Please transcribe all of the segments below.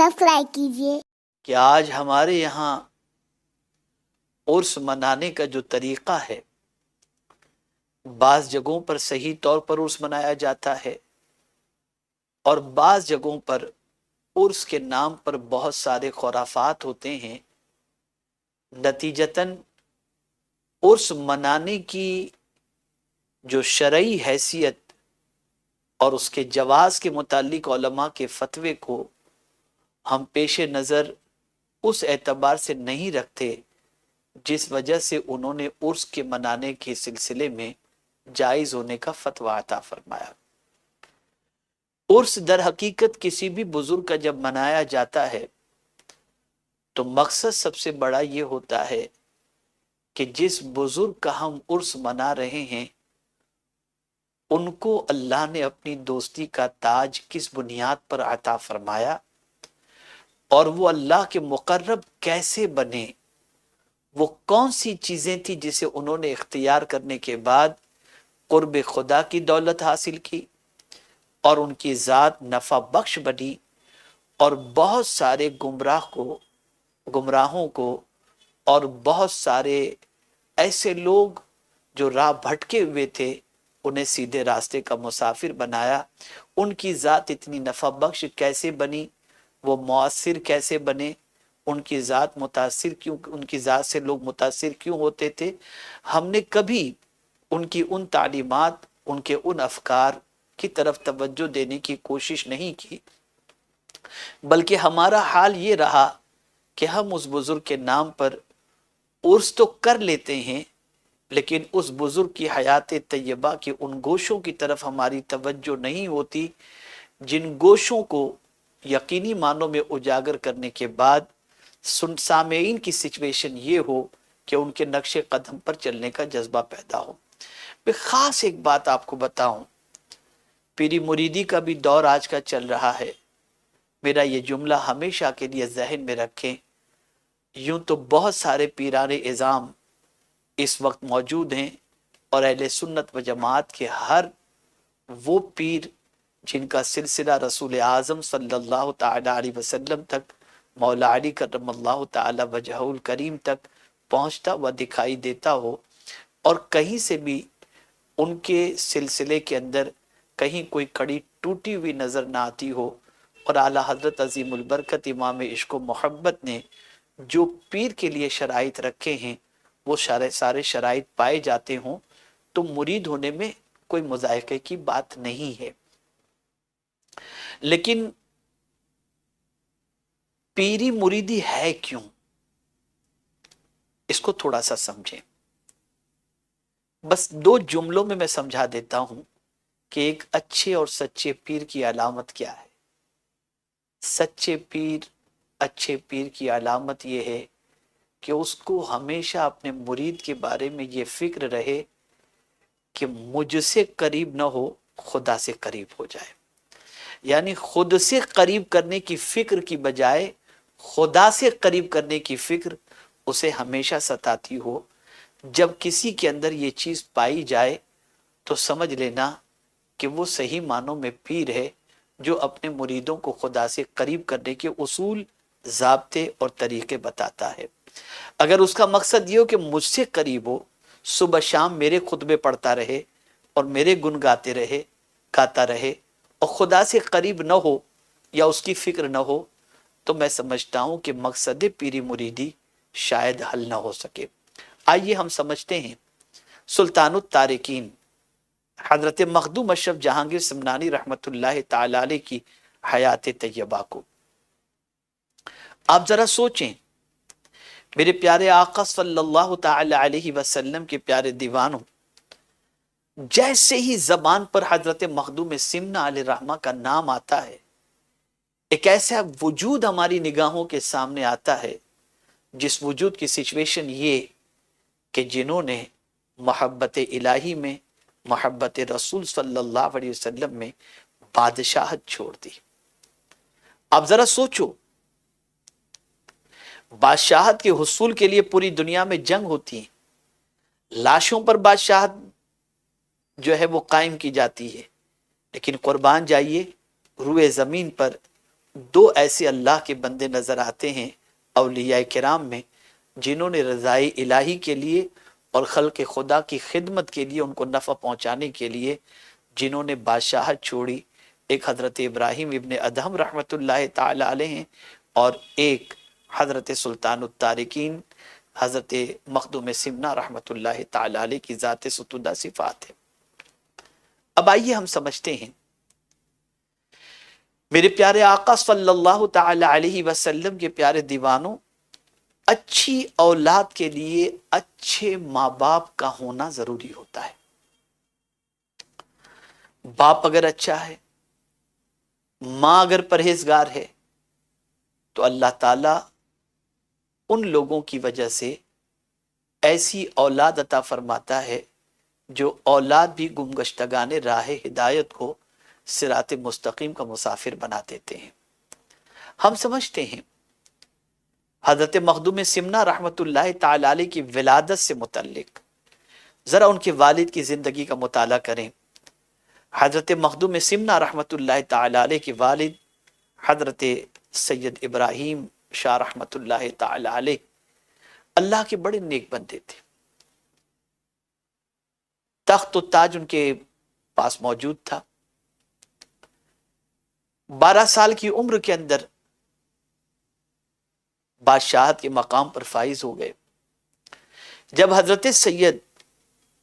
Subscribe कीजिए। कि आज हमारे यहाँ उर्स मनाने का जो तरीक़ा है, बाज़ जगहों पर सही तौर पर उर्स मनाया जाता है और बाज़ जगहों पर उर्स के नाम पर बहुत सारे खुराफात होते हैं। नतीजतन उर्स मनाने की जो शरई हैसियत और उसके जवाज़ के मुतालिक उलमा के फतवे को हम पेश नज़र उस एतबार से नहीं रखते जिस वजह से उन्होंने उर्स के मनाने के सिलसिले में जायज़ होने का फतवा अता फरमाया। उर्स दर हकीकत किसी भी बुजुर्ग का जब मनाया जाता है तो मकसद सबसे बड़ा ये होता है कि जिस बुजुर्ग का हम उर्स मना रहे हैं उनको अल्लाह ने अपनी दोस्ती का ताज किस बुनियाद पर अता फरमाया और वो अल्लाह के मुकर्रब कैसे बने, वो कौन सी चीज़ें थी जिसे उन्होंने इख्तियार करने के बाद कुर्ब खुदा की दौलत हासिल की और उनकी ज़ात नफ़ा बख्श बनी और बहुत सारे गुमराहों को और बहुत सारे ऐसे लोग जो राह भटके हुए थे उन्हें सीधे रास्ते का मुसाफिर बनाया। उनकी ज़ात इतनी नफ़ा बख्श कैसे बनी, वो मुअस्सिर कैसे बने, उनकी ज़ात मुतासिर क्यों, उनकी ज़ात से लोग मुतासिर क्यों होते थे। हमने कभी उनकी उन तालीमात, उनके उन अफकार की तरफ तवज्जो देने की कोशिश नहीं की, बल्कि हमारा हाल ये रहा कि हम उस बुजुर्ग के नाम पर उर्स तो कर लेते हैं लेकिन उस बुजुर्ग की हयात तैयबा के उन गोशों की तरफ हमारी तवज्जो नहीं होती जिन गोशों को यकीनी मानों में उजागर करने के बाद सामेईन की सिचुएशन ये हो कि उनके नक्शे कदम पर चलने का जज्बा पैदा हो। मैं ख़ास एक बात आपको बताऊं, पीरी मुरीदी का भी दौर आज का चल रहा है। मेरा ये जुमला हमेशा के लिए जहन में रखें। यूं तो बहुत सारे पीराने इज़ाम इस वक्त मौजूद हैं और अहले सुन्नत व जमात के हर वो पीर जिनका सिलसिला रसूल आज़म सल्लल्लाहु ताला अलैहि वसल्लम तक, मौला अली करमल्लाहु ताला वजहुल करीम तक पहुँचता हुआ दिखाई देता हो और कहीं से भी उनके सिलसिले के अंदर कहीं कोई कड़ी टूटी हुई नज़र ना आती हो और आला हज़रत अज़ीमुल बरकत इमाम इश्क़ व मोहब्बत ने जो पीर के लिए शराइत रखे हैं वो सारे शराइत पाए जाते हों, तो मुरीद होने में कोई मुज़ायक़े की बात नहीं है। लेकिन पीरी मुरीदी है क्यों, इसको थोड़ा सा समझें। बस दो जुमलों में मैं समझा देता हूं कि एक अच्छे और सच्चे पीर की अलामत क्या है। सच्चे पीर, अच्छे पीर की अलामत यह है कि उसको हमेशा अपने मुरीद के बारे में ये फिक्र रहे कि मुझसे करीब न हो, खुदा से करीब हो जाए। यानी खुद से करीब करने की फिक्र की बजाय खुदा से करीब करने की फिक्र उसे हमेशा सताती हो। जब किसी के अंदर ये चीज़ पाई जाए तो समझ लेना कि वो सही मानों में पीर है जो अपने मुरीदों को खुदा से करीब करने के उसूल, ज़ाब्ते और तरीक़े बताता है। अगर उसका मकसद ये हो कि मुझसे करीब हो, सुबह शाम मेरे खुतबे पढ़ता रहे और मेरे गुन गाता रहे और खुदा से करीब न हो या उसकी फ़िक्र न हो, तो मैं समझता हूँ कि मकसद पीरी मुरीदी शायद हल न हो सके। आइए हम समझते हैं सुल्तानुत तारिकीन हज़रत मखदूम अशरफ जहांगीर समनानी रहमतुल्लाहि ताला अलैह की हयात तैयबा को। आप ज़रा सोचें, मेरे प्यारे आका सल्लल्लाहु ताला अलैहि वसल्लम के प्यारे दीवानों, जैसे ही ज़बान पर हज़रत मखदूम सिमना अलैहि रहमा का नाम आता है, एक ऐसा वजूद हमारी निगाहों के सामने आता है जिस वजूद की सिचुएशन ये कि जिन्होंने मोहब्बत इलाही में, मोहब्बत रसूल सल्लल्लाहु अलैहि वसल्लम में बादशाहत छोड़ दी। आप ज़रा सोचो, बादशाहत के हुसूल के लिए पूरी दुनिया में जंग होती है, लाशों पर बादशाहत जो है वो कायम की जाती है, लेकिन कुर्बान जाइए, रुए ज़मीन पर دو ایسے اللہ کے بندے نظر آتے ہیں اولیاء کرام میں، جنہوں نے رضائے الہی کے لیے اور خلق خدا کی خدمت کے لیے، ان کو نفع پہنچانے کے لیے جنہوں نے بادشاہت چھوڑی۔ ایک حضرت ابراہیم ابن ادہم رحمۃ اللہ تعالی علیہ ہیں، اور ایک حضرت سلطان الطارقین حضرت مخدوم سمنہ رحمۃ اللہ تعالی علیہ کی ذات ستودہ صفات ہے۔ اب آئیے ہم سمجھتے ہیں، میرے پیارے آقا صلی اللہ تعالی علیہ وسلم کے پیارے دیوانوں، اچھی اولاد کے لیے اچھے ماں باپ کا ہونا ضروری ہوتا ہے۔ باپ اگر اچھا ہے، ماں اگر پرہیزگار ہے، تو اللہ تعالیٰ ان لوگوں کی وجہ سے ایسی اولاد عطا فرماتا ہے جو اولاد بھی گمگشتگان راہ ہدایت کو صراط مستقیم کا مسافر بنا دیتے ہیں۔ ہم سمجھتے ہیں حضرت مخدوم سمنہ رحمۃ اللہ تعالی علیہ کی ولادت سے متعلق ذرا ان کے والد کی زندگی کا مطالعہ کریں۔ حضرت مخدوم سمنہ رحمۃ اللہ تعالی علیہ کے والد حضرت سید ابراہیم شاہ رحمۃ اللہ تعالی علیہ اللہ کے بڑے نیک بندے تھے۔ تخت و تاج ان کے پاس موجود تھا۔ 12 سال کی عمر کے اندر بادشاہت کے مقام پر فائز ہو گئے۔ جب حضرت سید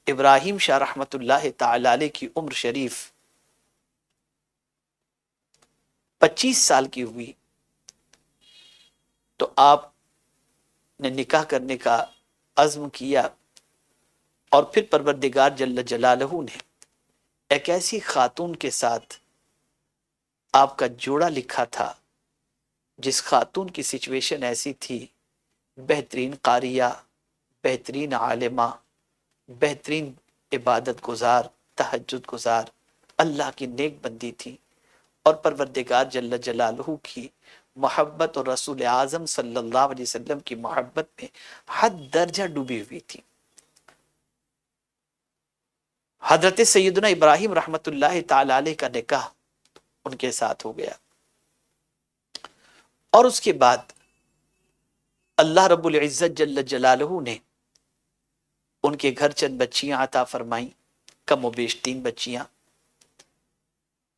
ابراہیم شاہ رحمۃ اللہ تعالی علیہ کی عمر شریف 25 سال کی ہوئی تو آپ نے نکاح کرنے کا عزم کیا، اور پھر پروردگار جل جلالہ نے ایک ایسی خاتون کے ساتھ آپ کا جوڑا لکھا تھا جس خاتون کی سچویشن ایسی تھی، بہترین قاریہ، بہترین عالمہ، بہترین عبادت گزار، تہجد گزار، اللہ کی نیک بندی تھی، اور پروردگار جل جلالہ کی محبت اور رسول اعظم صلی اللہ علیہ وسلم کی محبت میں حد درجہ ڈوبی ہوئی تھی۔ حضرت سیدنا ابراہیم رحمت اللہ تعالی علیہ کا نکاح ان کے ساتھ ہو گیا، اور اس کے بعد اللہ رب العزت جل جلالہ نے ان کے گھر چند بچیاں عطا فرمائیں، کم و بیش 3 بچیاں،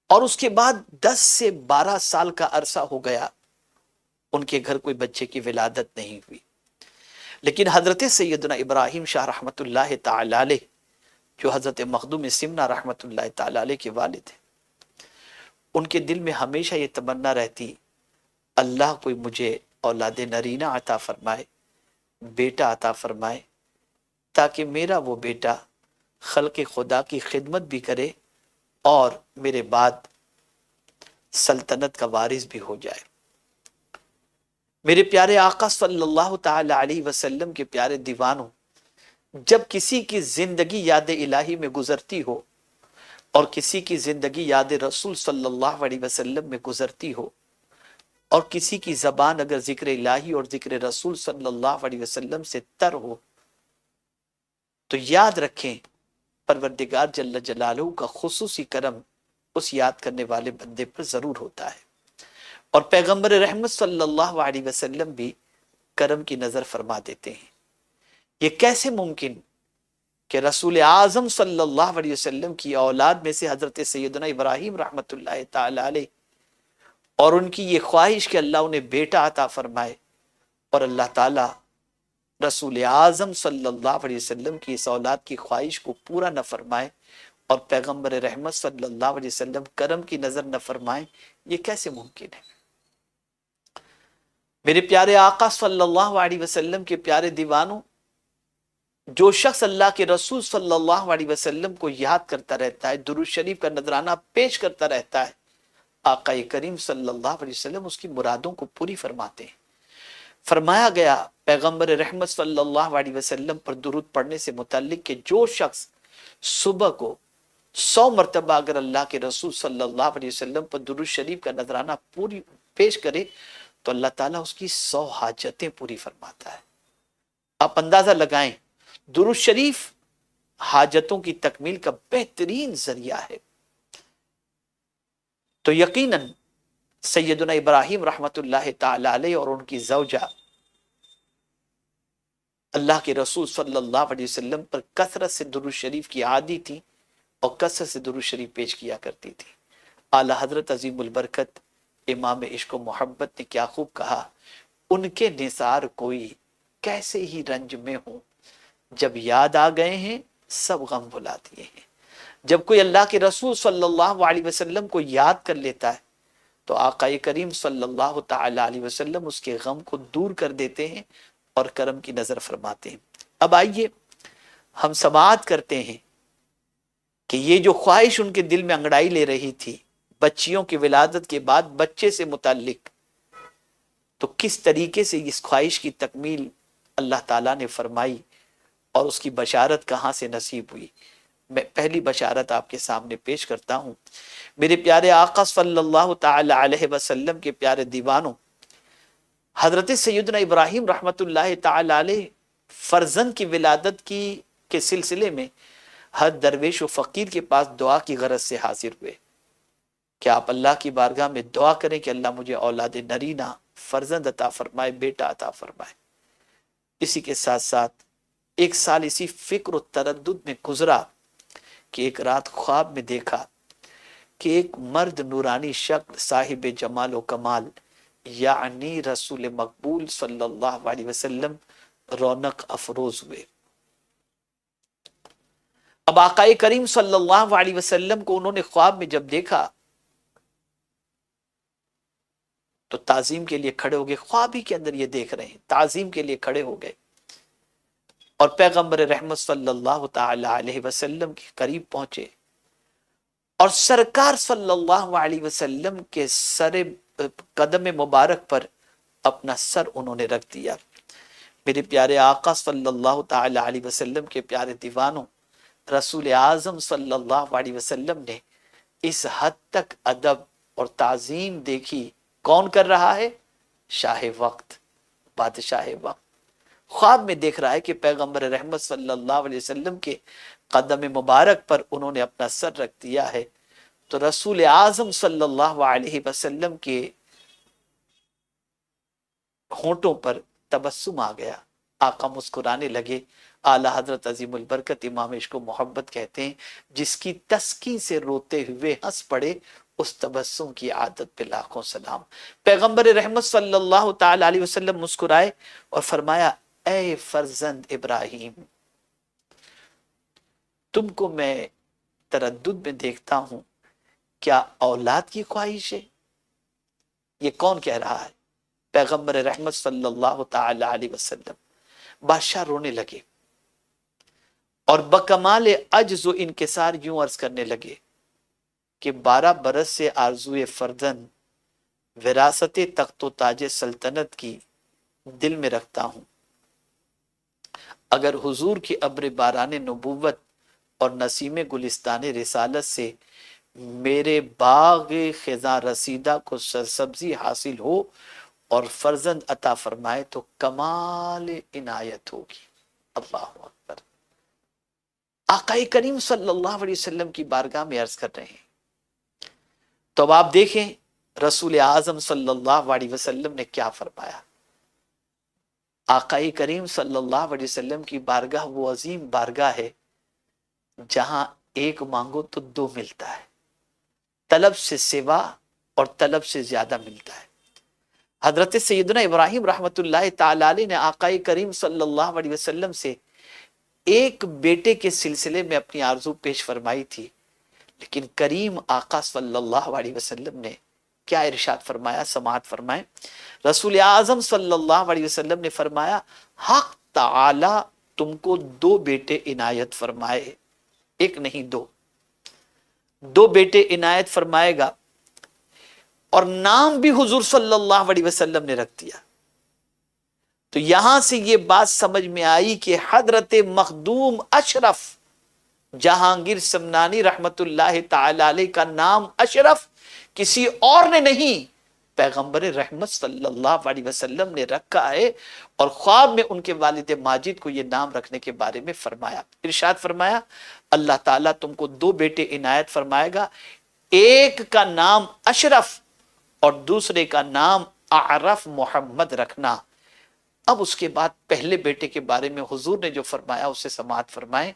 اور اس کے بعد 10 سے 12 سال کا عرصہ ہو گیا ان کے گھر کوئی بچے کی ولادت نہیں ہوئی۔ لیکن حضرت سیدنا ابراہیم شاہ رحمت اللہ تعالی علیہ جو حضرت مخدوم سمنہ رحمت اللہ تعالی علیہ کے والد ہیں، ان کے دل میں ہمیشہ یہ تمنا رہتی، اللہ کوئی مجھے اولاد نرینہ عطا فرمائے، بیٹا عطا فرمائے، تاکہ میرا وہ بیٹا خلق خدا کی خدمت بھی کرے اور میرے بعد سلطنت کا وارث بھی ہو جائے۔ میرے پیارے آقا صلی اللہ تعالی علیہ وسلم کے پیارے دیوانوں، جب کسی کی زندگی یاد الہی میں گزرتی ہو اور کسی کی زندگی یاد رسول صلی اللہ علیہ وسلم میں گزرتی ہو، اور کسی کی زبان اگر ذکر الہی اور ذکر رسول صلی اللہ علیہ وسلم سے تر ہو، تو یاد رکھیں پروردگار جل جلالہ کا خصوصی کرم اس یاد کرنے والے بندے پر ضرور ہوتا ہے، اور پیغمبر رحمت صلی اللہ علیہ وسلم بھی کرم کی نظر فرما دیتے ہیں۔ یہ کیسے ممکن کہ رسول اعظم صلی اللہ علیہ وسلم کی اولاد میں سے حضرت سیدنا ابراہیم رحمت اللہ تعالی علیہ، اور ان کی یہ خواہش کہ اللہ انہیں بیٹا عطا فرمائے، اور اللہ تعالی رسول اعظم صلی اللہ علیہ وسلم کی اس اولاد کی خواہش کو پورا نہ فرمائے، اور پیغمبر رحمت صلی اللہ علیہ وسلم کرم کی نظر نہ فرمائے، یہ کیسے ممکن ہے؟ میرے پیارے آقا صلی اللہ علیہ وسلم کے پیارے دیوانوں، جو شخص اللہ کے رسول صلی اللہ علیہ وسلم کو یاد کرتا رہتا ہے، درود شریف کا نذرانہ پیش کرتا رہتا ہے، آقا کریم صلی اللہ علیہ وسلم اس کی مرادوں کو پوری فرماتے ہیں۔ فرمایا گیا پیغمبر رحمت صلی اللہ علیہ وسلم پر درود پڑھنے سے متعلق کہ جو شخص صبح کو 100 مرتبہ اگر اللہ کے رسول صلی اللہ علیہ وسلم پر درود شریف کا نذرانہ پوری پیش کرے تو اللہ تعالیٰ اس کی 100 حاجتیں پوری فرماتا ہے۔ آپ اندازہ لگائیں، درود شریف حاجتوں کی تکمیل کا بہترین ذریعہ ہے، تو یقیناً सैयदना इब्राहिम रहमतुल्लाह ताला अलैह और उनकी ज़ौजा अल्लाह के रसूल सल्लल्लाहु अलैहि वसल्लम पर कसरत से दुरूद शरीफ की आदी थी और कसरत से दुरूद शरीफ पेश किया करती थी। आला हजरत अजीमुल बरकत इमाम इश्क मोहब्बत ने क्या खूब कहा, उनके निसार कोई कैसे ही रंज में हो, जब याद आ गए हैं सब गम भुला दिए हैं। जब कोई अल्लाह के रसूल सल्लल्लाहु अलैहि वसल्लम को याद कर लेता है तो आका करीम सल्लल्लाहु ताला अलैहि वसल्लम उसके गम को दूर कर देते हैं और करम की नजर फरमाते हैं। अब आइए हम समाअत करते हैं कि ये जो ख्वाहिश उनके दिल में अंगड़ाई ले रही थी बच्चियों की विलादत के बाद बच्चे से मुताल्लिक, तो किस तरीके से इस ख्वाहिश की तकमील अल्लाह ताला ने फरमाई और उसकी बशारत कहाँ से नसीब हुई। मैं पहली बशारत आपके सामने पेश करता हूँ। मेरे प्यारे आका सल्लल्लाहु ताला अलैहि वसल्लम के प्यारे दीवानों, हजरत सैयदना इब्राहिम रहमतुल्लाह ताला अलैह फर्जंद की विलादत की के सिलसिले में हर दरवेश व फकीर के पास दुआ की गरज से हाजिर हुए कि आप अल्लाह की बारगाह में दुआ करें कि अल्लाह मुझे औलाद नरीना फर्जंद अता फरमाए, बेटा अता फरमाए। इसी के साथ साथ एक साल इसी फिक्र और तरद्दुद में गुजरा कि एक रात ख्वाब में देखा कि एक मर्द नूरानी शक्ल साहिब जमाल व कमाल यानी रसूल मकबूल सल्लल्लाहु अलैहि वसल्लम रौनक अफरोज हुए। अब आकाए करीम सल्लल्लाहु अलैहि वसल्लम को उन्होंने ख्वाब में जब देखा तो ताजीम के लिए खड़े हो गए। ख्वाब ही के अंदर ये देख रहे हैं, ताजीम के लिए खड़े हो गए और पैगंबर रहमत सल्लल्लाहु ताला अलैहि वसल्लम के करीब पहुंचे और सरकार सल्लल्लाहु अलैहि वसल्लम के सरे कदम मुबारक पर अपना सर उन्होंने रख दिया। मेरे प्यारे आका सल्लल्लाहु ताला अलैहि वसल्लम के प्यारे दीवानों, रसूल आजम सल्लल्लाहु अलैहि वसल्लम ने इस हद तक अदब और ताजीम देखी। कौन कर रहा है? शाह वक्त, बादशाह वक्त ख्वाब में देख रहा है कि पैगंबर रहमत सल्लल्लाहु अलैहि वसल्लम के कदम मुबारक पर उन्होंने अपना सर रख दिया है। तो रसूल आजम सल्लल्लाहु अलैहि वसल्लम के होंठों पर तबस्सुम आ गया, आका मुस्कुराने लगे। आला हजरत अजीमुल बरकत इमाम इश्क मोहब्बत कहते हैं, जिसकी तस्की से रोते हुए हंस पड़े उस तबस्सुम की आदत पे लाखों सलाम। पैगंबर रहमत सल्लल्लाहु ताला अलैहि वसल्लम मुस्कुराए और फरमाया, ऐ फर्जंद इब्राहिम, तुमको मैं तरद्दुद में देखता हूं, क्या औलाद की ख्वाहिश है? ये कौन कह रहा है? पैगंबर रहमत सल्लल्लाहु ताला अलैहि वसल्लम। बादशाह रोने लगे और बकमाल अज्ज व इनकिसार यूं अर्ज करने लगे कि 12 बरस से आरज़ुए फर्जन विरासत तख्तो ताजे सल्तनत की दिल में रखता हूं। अगर हुजूर की अब्र बारान नबूवत और नसीम गुलिस्तान रिसालत से मेरे बाग खिजा रसीदा को सरसब्जी हासिल हो और फर्जंद अता फरमाए तो कमाल इनायत होगी। अल्लाह अकबर। आकाए करीम सल्लल्लाहु अलैहि वसल्लम की बारगाह में अर्ज कर रहे हैं। तो अब आप देखें रसूल आजम सल्लल्लाहु अलैहि वसल्लम ने क्या फरमाया। आकाए करीम सल्लल्लाहु अलैहि वसल्लम की बारगाह वो अजीम बारगाह है जहां एक मांगो तो दो मिलता है, तलब से सिवा और तलब से ज्यादा मिलता है। हजरत सैयदना इब्राहिम रहमतुल्लाह ताला अलैह ने आकाए करीम सल्लल्लाहु अलैहि वसल्लम से एक बेटे के सिलसिले में अपनी आरजू पेश फरमाई थी, लेकिन करीम आका सल्लल्लाहु अलैहि वसल्लम ने क्या इरशाद फरमाया, समाअत फरमाए। रसूल आजम सल्लल्लाहु अलैहि वसल्लम ने फरमाया, हक ताला तुमको 2 बेटे इनायत फरमाए, एक नहीं 2, 2 बेटे इनायत फरमाएगा और नाम भी हुजूर सल्लल्लाहु अलैहि वसल्लम ने रख दिया। तो यहां से ये बात समझ में आई कि हजरत मखदूम अशरफ जहांगीर समनानी रहमतुल्लाह ताला अलैह का नाम अशरफ किसी और ने नहीं, पैगंबर रहमत सल्लल्लाहु अलैहि वसल्लम ने रखा है और ख्वाब में उनके वालिद माजिद को यह नाम रखने के बारे में फरमाया। इरशाद फरमाया, अल्लाह ताला तुमको 2 बेटे इनायत फरमाएगा, एक का नाम अशरफ اور دوسرے کا نام اعرف محمد رکھنا۔ اب اس کے بعد پہلے بیٹے کے بارے میں حضور نے جو فرمایا اسے سماعت فرمائیں۔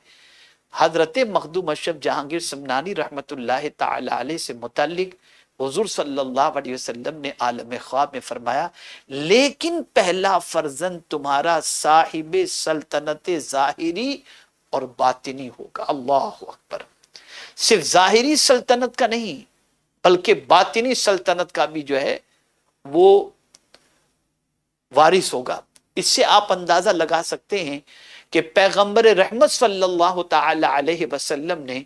حضرت مخدوم اشرف جہانگیر سمنانی رحمت اللہ تعالی علیہ سے متعلق حضور صلی اللہ علیہ وسلم نے عالم خواب میں فرمایا، لیکن پہلا فرزند تمہارا صاحب سلطنت ظاہری اور باطنی ہوگا۔ اللہ اکبر! صرف ظاہری سلطنت کا نہیں بلکہ باطنی سلطنت کا بھی جو ہے وہ وارث ہوگا۔ اس سے آپ اندازہ لگا سکتے ہیں کہ پیغمبر رحمت صلی اللہ تعالی علیہ وسلم نے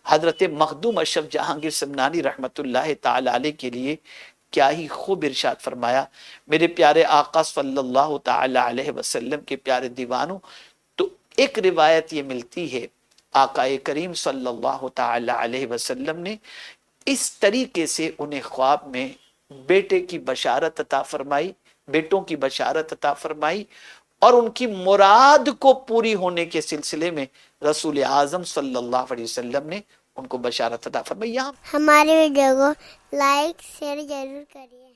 حضرت مخدوم اشرف جہانگیر سمنانی رحمت اللہ تعالی علیہ کے لیے کیا ہی خوب ارشاد فرمایا۔ میرے پیارے آقا صلی اللہ تعالی علیہ وسلم کے پیارے دیوانوں، تو ایک روایت یہ ملتی ہے آقا کریم صلی اللہ تعالی علیہ وسلم نے اس طریقے سے انہیں خواب میں بیٹے کی بشارت عطا فرمائی، بیٹوں کی بشارت عطا فرمائی، اور ان کی مراد کو پوری ہونے کے سلسلے میں رسول اعظم صلی اللہ علیہ وسلم نے ان کو بشارت عطا فرمائی۔ یہاں ہمارے ویڈیو کو لائک شیئر ضرور کریے۔